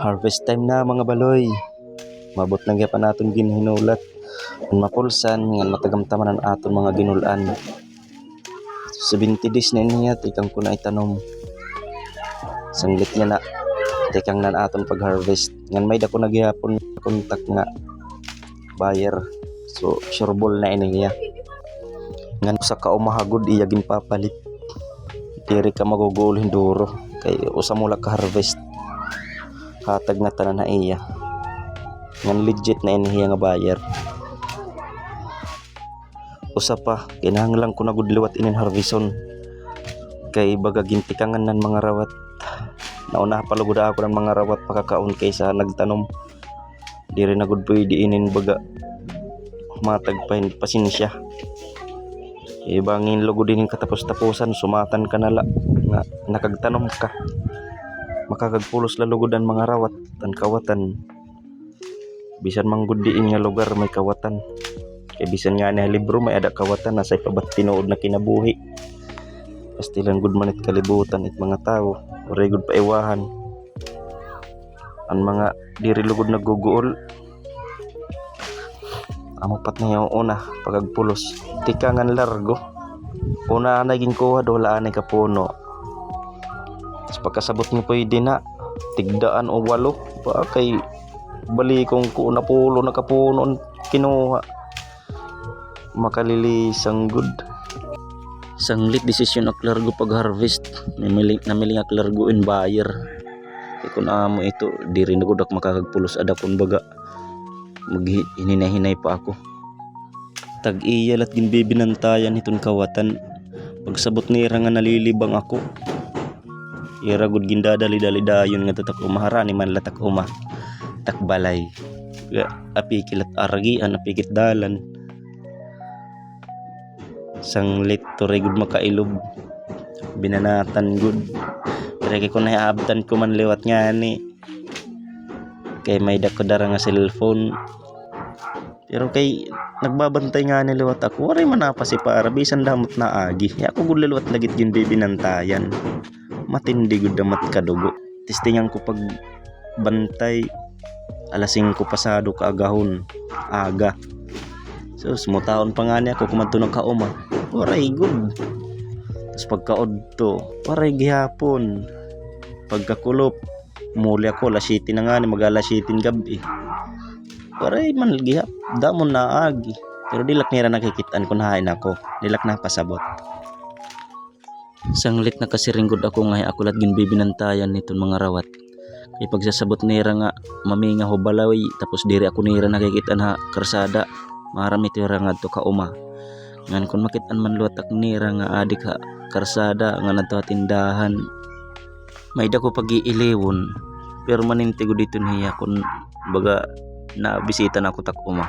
Harvest time na mga baloy. Mabot na gyapon naton ginhinulat. Ang mapulsan nga matagamtaman ang aton mga ginulan. 70 days na niya tikang ko na itanom. Sanglit niya na tikang nan aton pag-harvest. Ngan may dako na gyapon kontak nga buyer. So sureball na niya. Ngan usa ka umahagod iya ginpapalit. Diri ka magugol hinduro kay usa mo ka harvest. Hatag na tanan na iya. Ngan legit na iniya nga buyer. Usa pa kinahanglan ko na gud liwat inin harveston kay baga gintikangan nan mga rawat. Nauna pa lugod ako ng mga rawat pakakaon kaysa nagtanom. Diri na gud pwede inin baga matag pa hindi pasensya. Ibangin lugod din katapos-tapusan sumatan ka nala nga nakagtanom ka. Makagagpulos la lugod ang mga rawat tan kawatan. Bisan manggud diin nga lugar may kawatan. Kay bisan nga ni libro may ada kawatan na say pabat tinuod na kinabuhi. Pastilan gud manit kalibutan it mga tao. Oray gud paiwahan. Ang mga diri lugod nagguguol. Amo pat na yung una pagagpulos. Tikangan largo. Una na ginkuha do wala anay kapuno. Tapos pagkasabot mo pwede na tigdaan o 8 pa kay bali kong kuna pulo na kapuno kinuha. Makalilisang good. Sanglit desisyon ak largo pag-harvest. Namiling ak largoin buyer. Kaya kung amo ito, di rin ako makakagpulos ada kung baga maghinay-hinay pa ako. Tag-iyal at ginbibinantayan itong kawatan. Pagsabot nira nga nalilibang ako. Iragod gindadali-dali dayon nga tatak umaharani man latak uma. Takbalay. Apikilat argian, apikit dalan. Sanglit to regud makailob. Binanatan gud. Pero kung nahiabtan ko man liwat nga ni. Kay may dako dara nga cellphone. Pero kay nagbabantay nga ni liwat ako. Waray man apa si para bisan damot na agi. Ako gud liwat lagit gin binantayan. Matindi gud damat kadugo. Testingan ko pag bantay alas 5 pasado kaagahon. Aga. So sumutaon pa nga niya ako kumadto ng kauma. Waray good. Tapos pagkaod to, waray gihapon. Pagkakulop, muli ako, lasitin na nga ni mag-alasitin gabi. Waray man gihap, damon na agi. Pero dilak nira nakikitaan kung hain ako. Dilak na pasabot. Sanglit na kasiringgod ako nga ako lat ginbibinantayan nitong mga rawat. Kay pagsasabot nira nga maminga ho balaway tapos diri ako nira nakikita na karsada. Marami tira nga to kauma. Ngan kung makitaan man luwatak nira nga adik ha karsada nga nato tindahan. May dako pag-iilewon pero manintigo dito niya kung baga na bisita na ako tak uma.